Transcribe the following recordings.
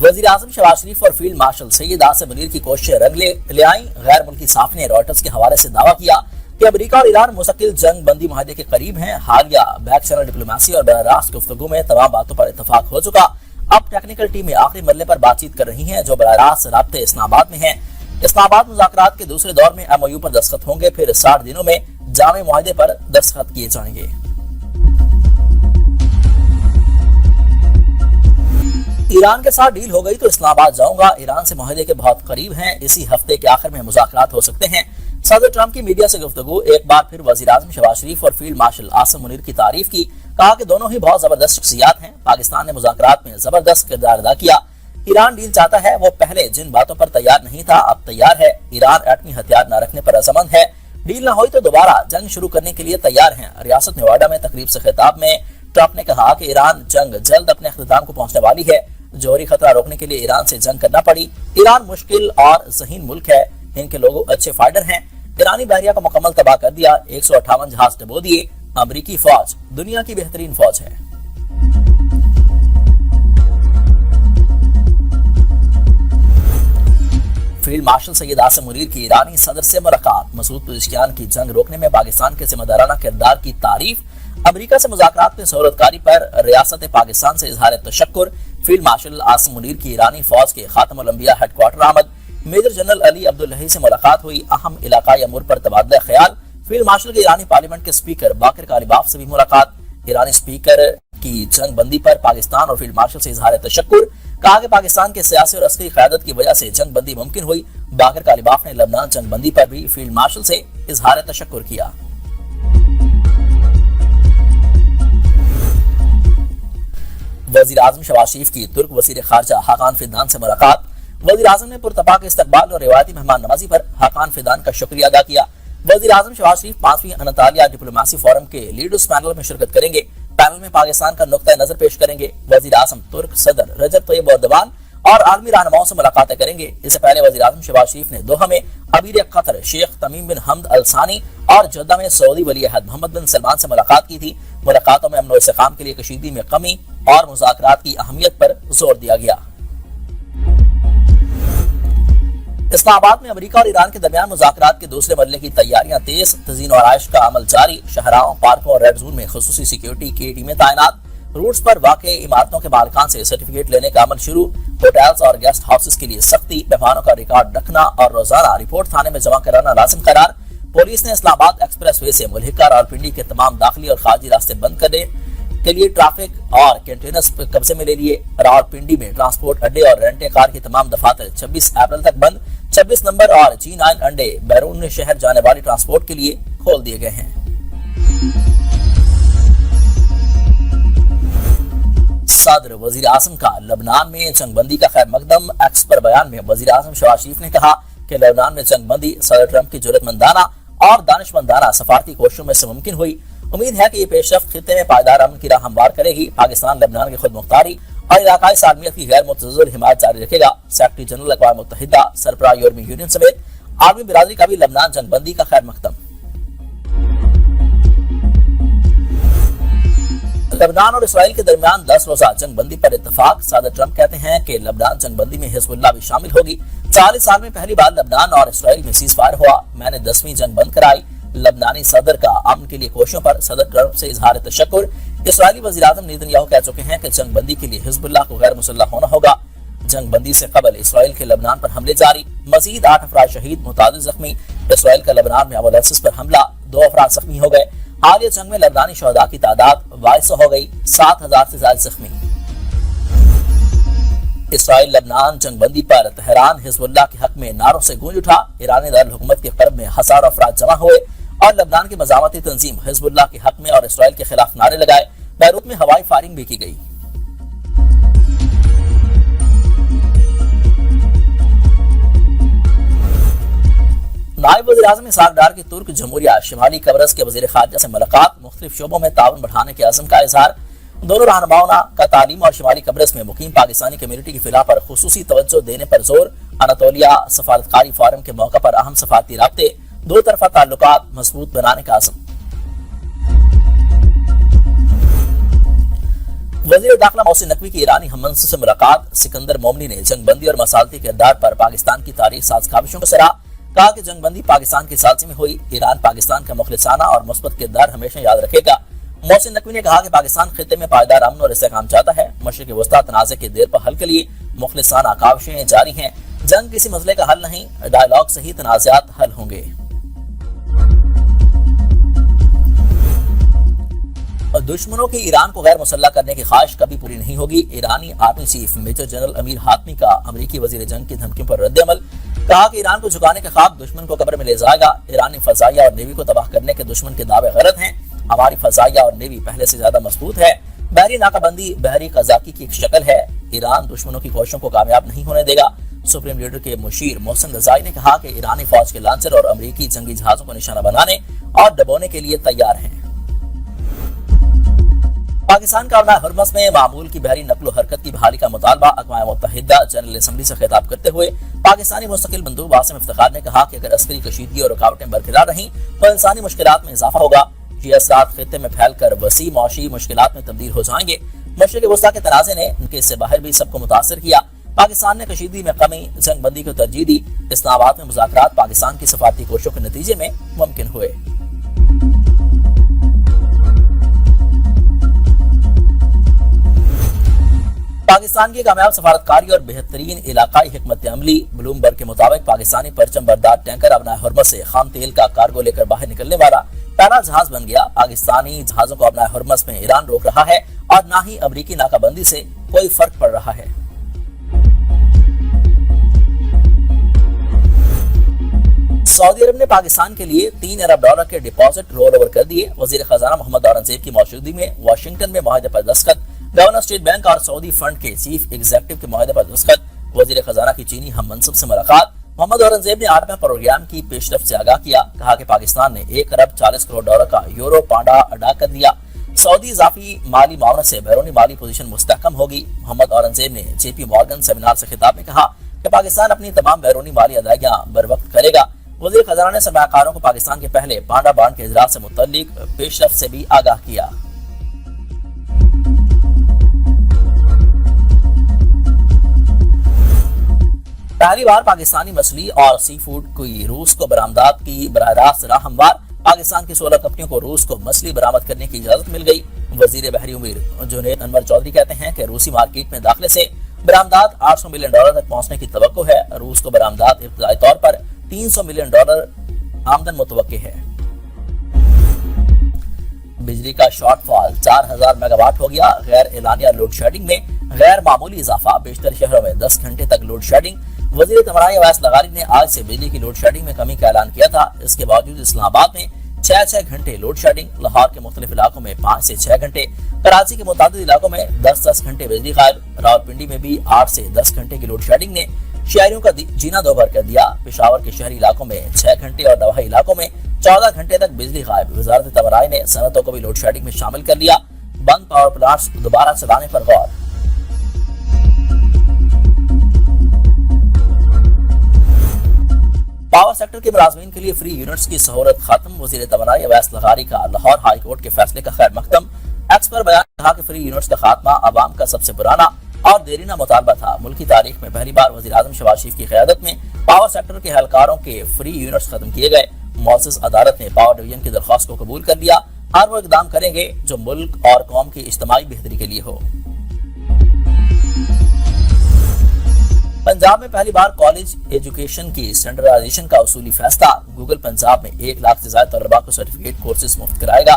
वजीर आजम शहबाज शरीफ और field marshal Syed Asim Munir की कोशिशें रंग ले आई। गैर मुल्की साफ ने रॉयटर्स के हवाले से दावा किया कि अमेरिका और ईरान मुस्तकिल जंग बंदी मुआहदे के करीब हैं। हालिया बैक चैनल डिप्लोमेसी और बराह रास्त गुफ्तगू में तमाम बातों पर इत्तफाक हो चुका। अब टेक्निकल टीमें आखिरी मरले पर बातचीत कर रही हैं, जो बराह रास्त राब्ते इस्लामाबाद में हैं। इस्लामाबाद मुज़ाकरात के दूसरे दौर में MOU पर दस्तखत होंगे, फिर 60 दिनों में जामे मुआहदे पर दस्तखत किए जाएंगे। ईरान के साथ डील हो गई तो इस्लामाबाद जाऊंगा, ईरान से मुआहदे के बहुत करीब हैं, इसी हफ्ते के आखिर में मुज़ाकरात हो सकते हैं। सदर ट्रंप की मीडिया से गुफ्तगू। एक बार फिर वज़ीर आज़म शहबाज शरीफ और फील्ड मार्शल आसिम मुनीर की तारीफ की, कहा कि दोनों ही बहुत जबरदस्त शख्सियात हैं। पाकिस्तान ने मुज़ाकरात में जबरदस्त किरदार अदा किया। ईरान डील चाहता है, वो पहले जिन बातों पर तैयार नहीं था अब तैयार है। ईरान एटमी हथियार न रखने पर अज़मंद है, डील न हुई तो दोबारा जंग शुरू करने के लिए तैयार है। रियासत नेवाडा में तकरीब से खिताब में ट्रंप ने कहा कि ईरान जंग जल्द अपने अख्तिताम को पहुंचने वाली है। जौहरी खतरा रोकने के लिए ईरान से जंग करना पड़ी। ईरान मुश्किल और ज़हीन मुल्क है, इनके लोग अच्छे फाइटर हैं। ईरानी बहरिया को मुकम्मल तबाह कर दिया, 158 जहाज डबो दिए। अमरीकी फौज दुनिया की बेहतरीन फौज है। फील्ड मार्शल सैयद आसिम मुनीर की ईरानी सदर से मुलाकात। मसूद पेज़ेश्कियान की जंग रोकने में पाकिस्तान के जिम्मेदाराना किरदार की तारीफ। अमेरिका से मुज़ाकरात में सहूलतकारी पर रियासत पाकिस्तान से इजहार तशक्कुर। फील्ड मार्शल आसिम मुनीर की ईरानी फौज के खातमुल अंबिया हेडक्वार्टर आमद। मेजर जनरल अली अब्दुल्लाही से मुलाकात हुई, अहम इलाकाई अमूर पर तबादला ख्याल। फील्ड मार्शल के ईरानी पार्लियामेंट के स्पीकर बाकर कालिबाफ से भी मुलाकात। ईरानी स्पीकर की जंग बंदी पर पाकिस्तान और फील्ड मार्शल से इजहार तशक्कुर। कहा कि पाकिस्तान के सियासी और अस्करी क़यादत की वजह से जंग बंदी मुमकिन हुई। बाकर कालिबाफ ने लबनान जंग बंदी पर भी फील्ड मार्शल से इजहार तशक्कुर किया। वज़ीर आज़म शहबाज शरीफ की तुर्क वज़ीर ख़ारजा हाकान फिदान से मुलाकात। वज़ीर आज़म ने पुरतपाक इस्तकबाल और रिवायती मेहमान नवाजी पर हाकान फिदान का शुक्रिया अदा किया। वज़ीर आज़म शहबाज शरीफ 5वीं अनतालिया डिप्लोमेसी फोरम के लीडर्स पैनल में शिरकत करेंगे। पैनल में पाकिस्तान का नुक्ता नजर पेश करेंगे। वज़ीर आज़म तुर्क सदर रजब तय्यब एर्दोगान और आलमी रहनुमाओं से मुलाकातें करेंगे। इससे पहले वज़ीर आज़म शहबाज शरीफ ने दोहा में अमीर कतर शेख तमीम बिन हमद अल सानी और जद्दा में सऊदी वली अहद मोहम्मद बिन सलमान से मुलाकात की थी। मुलाकातों में अमन व इस्तेकाम के लिए कशीदगी में कमी और मुज़ाकरात की अहमियत पर जोर दिया गया। इस्लामाबाद में अमेरिका और ईरान के दरमियान मुज़ाकरात के दूसरे मरहले की तैयारियां तेज। तज़ीन और आयश का अमल जारी। शहराओं, पार्कों और रेड जोन में खुसूसी सिक्योरिटी की टीमें तैनात। रूट्स पर वाक़ इमारतों के मालिकान से सर्टिफिकेट लेने का अमल शुरू। होटल्स और गेस्ट हाउसेस के लिए सख्ती। मेहमानों का रिकॉर्ड रखना और रोजाना रिपोर्ट थाने में जमा कराना लाजिम करार। पुलिस ने इस्लामाबाद एक्सप्रेस वे से मुल्हिका रावलपिंडी के तमाम दाखिली और खारजी रास्ते बंद करने के लिए ट्रैफिक और कंटेनर्स कब्जे में ले लिए। रावलपिंडी में ट्रांसपोर्ट अड्डे और रेंटे कार के तमाम दफातर 26 अप्रैल तक बंद। 26 नंबर और G9 अड्डे बैरून शहर जाने वाली ट्रांसपोर्ट के लिए खोल दिए गए हैं। सदर वजीर आजम का लबनान में जंगबंदी का खैर मकदम। एक्स पर बयान में वजीर आजम शहबाज शरीफ ने कहा कि लबनान में जंगबंदी सदर ट्रंप की जुर्रतमंदाना और दानिशमंदाना सफारती कोशिशों में से मुमकिन हुई। उम्मीद है कि ये पेशरफ्त खित्ते में पायदार अमन की राह हमवार करेगी। पाकिस्तान लबनान की खुद मुख्तारी और इलाकाई सालमियत की गैर मुतज़्ज़ल हिमायत जारी रखेगा। सेक्रेटरी जनरल अक़वाम मुत्तहिदा, सरबराह यूरोपीय यूनियन समेत आलमी बिरादरी का भी लबनान जंगबंदी का खैर मकदम। लबनान और इसराइल के दरमियान 10 रोजा जंगबंदी पर इत्तफाक। सदर ट्रंप कहते हैं कि लबनान जंगबंदी में हिज़्बुल्लाह भी शामिल होगी। 40 साल में पहली बार लबनान और इसराइल में सीज़ फायर हुआ। मैंने 10वीं जंग बंद कराई। लबनानी सदर का अमन के लिए कोशिशों पर सदर ट्रंप से इजहार तशक्कुर। इसराइली वज़ीर आज़म नेतन्याहू कह चुके हैं कि जंगबंदी के लिए हिज़्बुल्लाह को गैर मुसल्लह होना होगा। जंगबंदी से कबल इसराइल के लबनान पर हमले जारी। मजीद 8 अफराद शहीद, मुतादिद जख्मी। इसराइल का लबनान में एम्बुलेंस पर हमला, 2 अफराद जख्मी हो गए। हालिया जंग में लबनानी शहदा की तादाद 2200 हो गई, 7000 से ज्यादा जख्मी। इसराइल लबनान जंगबंदी पर तेहरान हिज़्बुल्लाह के हक में नारों से गूंज उठा। ईरानी दारुल हुकूमत के क़र्ब में हज़ारों अफराद जमा हुए और लबनान की मज़ामती तंजीम हिज़्बुल्लाह के हक में और इसराइल के खिलाफ नारे लगाए। बैरूत में हवाई फायरिंग भी की गई। नायब वज़ीर आज़म इसहाक डार की तुर्क जमहूरिया शिमाली कब्रस के वज़ीर ख़ारजा से मुलाकात। मुख्तलिफ शोबों में ताउन बढ़ाने के अज़्म का इज़हार। दोनों रहनुमाओं का तालीम और शिमाली कब्रस में मुकीम पाकिस्तानी कम्युनिटी की फिलाह पर खुसूसी तवज्जो देने पर जोर। अनातोलिया सफारतकारी फोरम के मौका पर अहम सफारती राब्ते, 2 तरफा ताल्लुकात मजबूत बनाने का अज़्म। वजीर दाखिला मोहसिन नकवी की ईरानी हममंसब से मुलाकात। सिकंदर मोमनी ने जंगबंदी और मसालती किरदार पर पाकिस्तान की तारीख साज काविशों को सराहा। कहा कि जंगबंदी पाकिस्तान की सालसी में हुई। ईरान पाकिस्तान का मुखलिसाना और मुस्बत किरदार हमेशा याद रखेगा। मोहसिन नकवी ने कहा कि पाकिस्तान खित्ते में पायदार अमन और इस्तेहकाम चाहता है। मशरिक वस्ता तनाज़े के देर पर हल के लिए मुखलिसाना काविशें जारी हैं। जंग किसी मसले का हल नहीं, डायलॉग से ही तनाज़ात हल होंगे। दुश्मनों की ईरान को गैर मुसल्लह करने की ख्वाहिश कभी पूरी नहीं होगी। ईरानी army chief major general Amir Hatami का अमरीकी वजीर जंग की धमकियों पर रद्द-ए-अमल। कहा कि ईरान को झुकाने का ख्वाब दुश्मन को कब्र में ले जाएगा। ईरानी फजाइया और नेवी को तबाह करने के दुश्मन के दावे गलत हैं। हमारी फजाइया और नेवी पहले से ज्यादा मजबूत है। बहरी नाकाबंदी बहरी कजाकी की एक शक्ल है। ईरान दुश्मनों की कोशिशों को कामयाब नहीं होने देगा। सुप्रीम लीडर के मुशीर मोहसिन रजाई ने कहा कि ईरानी फौज के लांचर और अमरीकी जंगी जहाजों को निशाना बनाने और दबोने के लिए तैयार हैं। पाकिस्तान का अपना हरमस में मामूल की बहरी नकलो हरकत की बहाली का मुतालबा। अक़वाम मुत्तहिदा जनरल असम्बली से खिताब करते हुए पाकिस्तानी मुस्तकिल बंदूक आसिम इफ्तिखार ने कहा कि अगर अस्करी कशीदगी और रुकावटें बरकरार रहीं तो इंसानी मुश्किलात में इजाफा होगा। ये असरात खित्ते में फैलकर वसी मौशी मुश्किलात में तब्दील हो जाएंगे। मशरिक़ वस्ता के तनाज़े ने उनके इससे बाहर भी सबको मुतासर किया। पाकिस्तान ने कशीदगी में कमी, जंग बंदी को तरजीह दी। इस्लामाबाद में मुज़ाकरात पाकिस्तान की सफारती कोशिशों के नतीजे में मुमकिन हुए। पाकिस्तान की कामयाब सफारतकारी और बेहतरीन इलाकाई हिकमत अमली। ब्लूमबर्ग के मुताबिक पाकिस्तानी परचम बरदार टैंकर अपना हरमस से खाम तेल का कार्गो लेकर बाहर निकलने वाला पहला जहाज बन गया। पाकिस्तानी जहाजों को अपना हरमस में ईरान रोक रहा है और न ही अमरीकी नाकाबंदी से कोई फर्क पड़ रहा है। सऊदी अरब ने पाकिस्तान के लिए $3 अरब के डिपॉजिट रोल ओवर कर दिए। वजीर खजाना मोहम्मद औरंगजेब की मौजूदगी में वाशिंगटन में मुआहदे पर दस्तखत। गवर्नर स्टेट बैंक और सऊदी फंड के चीफ एग्जीक्यूटिव के मुआहदे पर दस्तखत। वजीर खजाना की चीनी हम मनसब से मुलाकात। मोहम्मद औरंगजेब ने 8वें प्रोग्राम की पेशरफ से आगाह किया। कहा कि पाकिस्तान ने $1 अरब 40 करोड़ का यूरो पांडा अदा कर दिया। सऊदी इजाफी माली मामलों से बैरूनी माली पोजीशन मुस्तहकम होगी। मोहम्मद औरंगजेब ने जेपी मॉर्गन सेमिनार से खिताब में कहा कि पाकिस्तान अपनी तमाम बैरूनी माली अदायगियां बर वक्त करेगा। वजीर खजाना ने सरमायाकारों को पाकिस्तान के पहले पांडा बांड के इजरात से मुतल्लिक पेशरफ से भी आगाह किया। पहली बार पाकिस्तानी मछली और सी फूड की रूस को बरामदात की बराह रास्त राह हमवार। पाकिस्तान की 16 कंपनियों को रूस को मछली बरामद करने की इजाजत मिल गई। वजीर बहरी उमीर जुनैद अनवर चौधरी कहते हैं कि रूसी मार्केट में दाखिले से बरामदात $800 मिलियन तक पहुंचने की तवक्को है। रूस को बरामदात इब्तदाई तौर पर $300 मिलियन आमदन मुतवक्के है। बिजली का शॉर्टफॉल 4000 मेगावाट हो गया। गैर एलानिया लोड शेडिंग में गैर मामूली इजाफा। बेशतर शहरों में 10 घंटे तक लोड शेडिंग। वजीर तमराई अवैस लगारी ने आज से बिजली की लोड शेडिंग में कमी का ऐलान किया था। इसके बावजूद इस्लामाबाद में 6-6 घंटे लोड शेडिंग। लाहौर के मुख्तलिफ इलाकों में 5 से 6 घंटे। कराची के मुताबिक इलाकों में 10-10 घंटे बिजली गायब। रावलपिंडी में भी 8 से 10 घंटे की लोड शेडिंग ने शहरियों का जीना दोभर कर दिया। पेशावर के शहरी इलाकों में 6 घंटे और नवाही इलाकों में 14 घंटे तक बिजली गायब। वजारत तमराई ने सनतों को भी लोड शेडिंग में शामिल कर लिया। बंद पावर प्लांट्स दोबारा चलाने पर गौर। पावर सेक्टर के मुलाजमीन के लिए फ्री यूनिट्स की सहूलत खत्म। वजीर तमनाई अवैस लगारी का लाहौर हाई कोर्ट के फैसले का खैर मकदम। एक्स पर बयान कहा कि फ्री यूनिट्स का खात्मा आवाम का सबसे पुराना और देरीना मुतालबा था। मुल्की तारीख में पहली बार वजीर आजम शहबाज शरीफ की क़यादत में पावर सेक्टर के एहलकारों के फ्री यूनिट्स खत्म किए गए। मुअज़्ज़ज़ अदालत ने पावर डिवीजन की दरख्वास्त को कबूल कर लिया और वो इकदाम करेंगे जो मुल्क और कौम की इज्तिमाई बेहतरी के लिए हो। पंजाब में पहली बार कॉलेज एजुकेशन की स्टैंडर्डाइजेशन का उसूली फैसला। गूगल पंजाब में 1 लाख से ज्यादा तलबा को सर्टिफिकेट कोर्सेज मुफ्त कराएगा।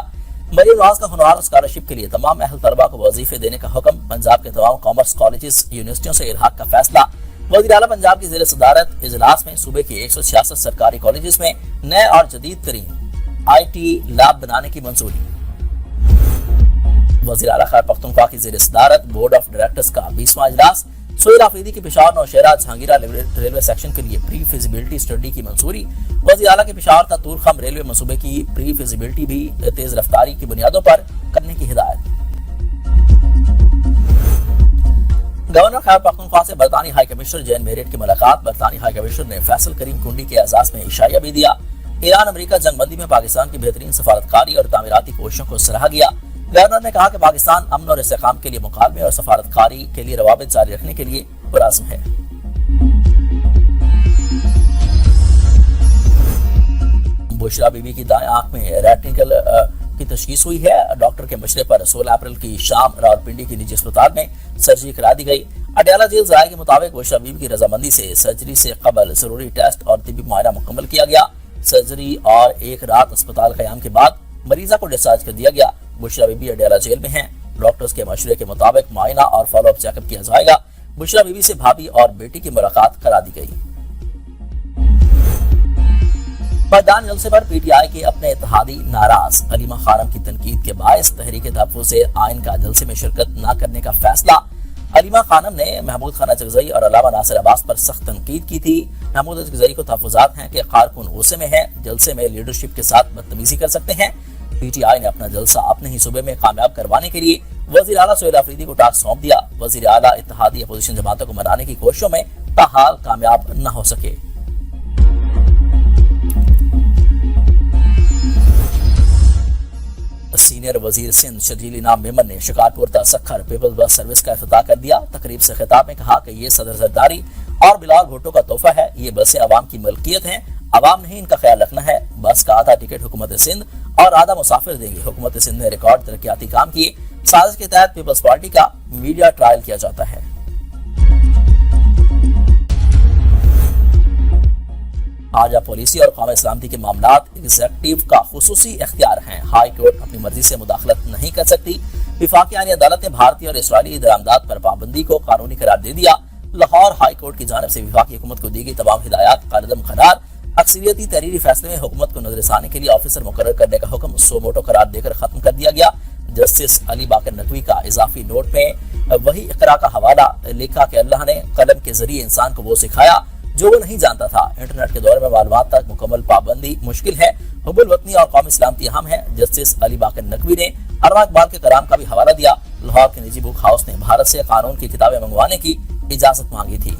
मरियम नवाज का हुनर स्कॉलरशिप के लिए तमाम अहल तलबा को वजीफे देने का हुक्म। पंजाब के तमाम कॉमर्स कॉलेजेस यूनिवर्सिटियों से इल्हाक का फैसला। वज़ीर आला पंजाब की ज़ेर सदारत इजलास में सूबे के 166 सरकारी कॉलेजेस में नए और जदीद तरीन IT लैब बनाने की मंजूरी। वज़ीर आला खैबर पख्तूनख्वा की ज़ेर सदारत बोर्ड ऑफ डायरेक्टर्स का 20वां इजलास। सोहेल आफरीदी की पेशावर नौशहरा जहांगीरा रेलवे सेक्शन के लिए प्री फिजिबिलिटी स्टडी की मंजूरी। वज़ीर आला के पेशावर तूर खम रेलवे मंसूबे की प्री फिजिबिलिटी भी तेज रफ्तारी की बुनियादों पर करने की हिदायत। गवर्नर खैबर पख्तूनख्वा से बरतानी हाई कमिश्नर जैन मेरिट की मुलाकात। बरतानी हाई कमिश्नर ने फैसल करीम कुंडी के एजाज में इशाया भी दिया। ईरान अमेरिका जंगबंदी में पाकिस्तान की बेहतरीन सफारतकारी और तामीराती कोशिशों को सराहा गया। گورنر نے کہا کہ پاکستان امن اور استحکام کے لیے مکالمے اور سفارتکاری کے لیے روابط جاری رکھنے کے لیے پرعزم ہے۔ بشرا بی بی کی دائیں آنکھ میں ریٹینیکل کی تشخیص ہوئی ہے۔ ڈاکٹر کے مشورے پر 16 اپریل کی شام راولپنڈی کی نجی اسپتال میں سرجری کرا دی گئی۔ اڈیالہ جیل ذرائع کے مطابق بشرا بی بی کی رضامندی سے سرجری سے قبل ضروری ٹیسٹ اور طبی معائنہ مکمل کیا گیا۔ سرجری اور ایک رات اسپتال قیام کے بعد مریضہ کو ڈسچارج کر دیا گیا۔ بشرا بی بی اڈیالہ جیل میں ہیں۔ ڈاکٹرز کے مشورے کے مطابق معائنہ اور فالو اپ چیک اپ کیا جائے گا۔ بشرا بی بی سے بھابھی اور بیٹی کی ملاقات کرا دی گئی۔ میدان جلسے پر پی ٹی آئی کے اپنے اتحادی ناراض، علیمہ خانم کی تنقید کے باعث تحریک تحفظ آئین کا جلسے میں شرکت نہ کرنے کا فیصلہ۔ علیمہ خانم نے محمود خانہ چغزئی اور علامہ ناصر عباس پر سخت تنقید کی تھی۔ محمود چغزئی کو تحفظات ہیں کہ کارکن غصے میں ہیں، جلسے میں لیڈرشپ کے ساتھ بدتمیزی کر سکتے ہیں۔ پی ٹی آئی نے اپنا جلسہ اپنے ہی صوبے میں کامیاب کروانے کے لیے وزیر اعلیٰ سہیل آفریدی کو ٹاسک سونپ دیا۔ وزیر اعلیٰ اتحادی اپوزیشن جماعتوں کو منانے کی کوششوں میں تاحال کامیاب نہ ہو سکے۔ سینئر وزیر سندھ شرجیل انعام میمن نے شکارپور تا سکھر پیپلز بس سروس کا افتتاح کر دیا۔ تقریب سے خطاب میں کہا کہ یہ صدر زرداری اور بلال بھٹو کا تحفہ ہے۔ یہ بسیں عوام کی ملکیت ہیں، عوام نے ہی ان کا خیال رکھنا ہے۔ بس کا آدھا ٹکٹ حکومت سندھ اور آدھا مسافر دیں گے۔ حکومت سندھ نے ریکارڈ ترقیاتی کام کیے۔ سازش کے تحت پیپلز پارٹی کا میڈیا ٹرائل کیا جاتا ہے۔ خارجہ پالیسی اور قومی سلامتی کے معاملات ایگزیکٹو کا خصوصی اختیار ہیں۔ ہائی کورٹ اپنی مرضی سے مداخلت نہیں کر سکتی۔ وفاقی آئینی عدالت نے بھارتی اور اسرائیلی درآمدات پر پابندی کو قانونی قرار دے دیا۔ لاہور ہائی کورٹ کی جانب سے وفاقی حکومت کو دی گئی تمام ہدایات قلعدم قرار۔ اکثریتی تحریری فیصلے میں حکومت کو نظر ثانی کے لیے آفیسر مقرر کرنے کا حکم سو موٹو قرار دے کر ختم کر دیا گیا۔ جسٹس علی باقر نقوی کا اضافی نوٹ میں وہی اقرا کا حوالہ لکھا کہ اللہ نے قلم کے ذریعے انسان کو وہ سکھایا جو وہ نہیں جانتا تھا۔ انٹرنیٹ کے دور میں معلومات تک مکمل پابندی مشکل ہے۔ حب الوطنی اور قومی سلامتی اہم ہے۔ جسٹس علی باقر نقوی نے علامہ اقبال کے کلام کا بھی حوالہ دیا۔ لاہور کے نجی بک ہاؤس نے بھارت سے قانون کی کتابیں منگوانے کی اجازت مانگی تھی۔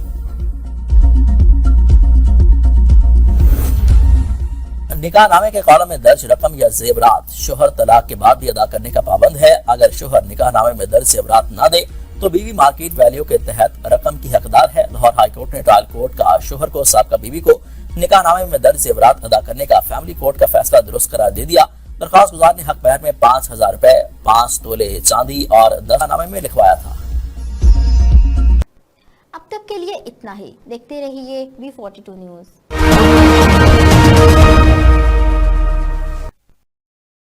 نکاح نامے کے کالم میں درج رقم یا زیورات شوہر طلاق کے بعد بھی ادا کرنے کا پابند ہے۔ اگر شوہر نکاح نامے میں درج زیورات نہ دے تو بیوی مارکیٹ ویلیو کے تحت رقم کی حقدار ہے۔ لاہور ہائی کورٹ نے ٹرائل کورٹ کا شوہر کو سابقہ بیوی کو نکاح نامے میں درج زیورات ادا کرنے کا فیملی کورٹ کا فیصلہ درست قرار دے دیا۔ درخواست گزار نے حق پہر میں 5,000 روپے، 5 تولے چاندی اور نکاح نامے میں لکھوایا تھا۔ اب تک کے لیے اتنا ہی۔ دیکھتے رہیے V42 نیوز۔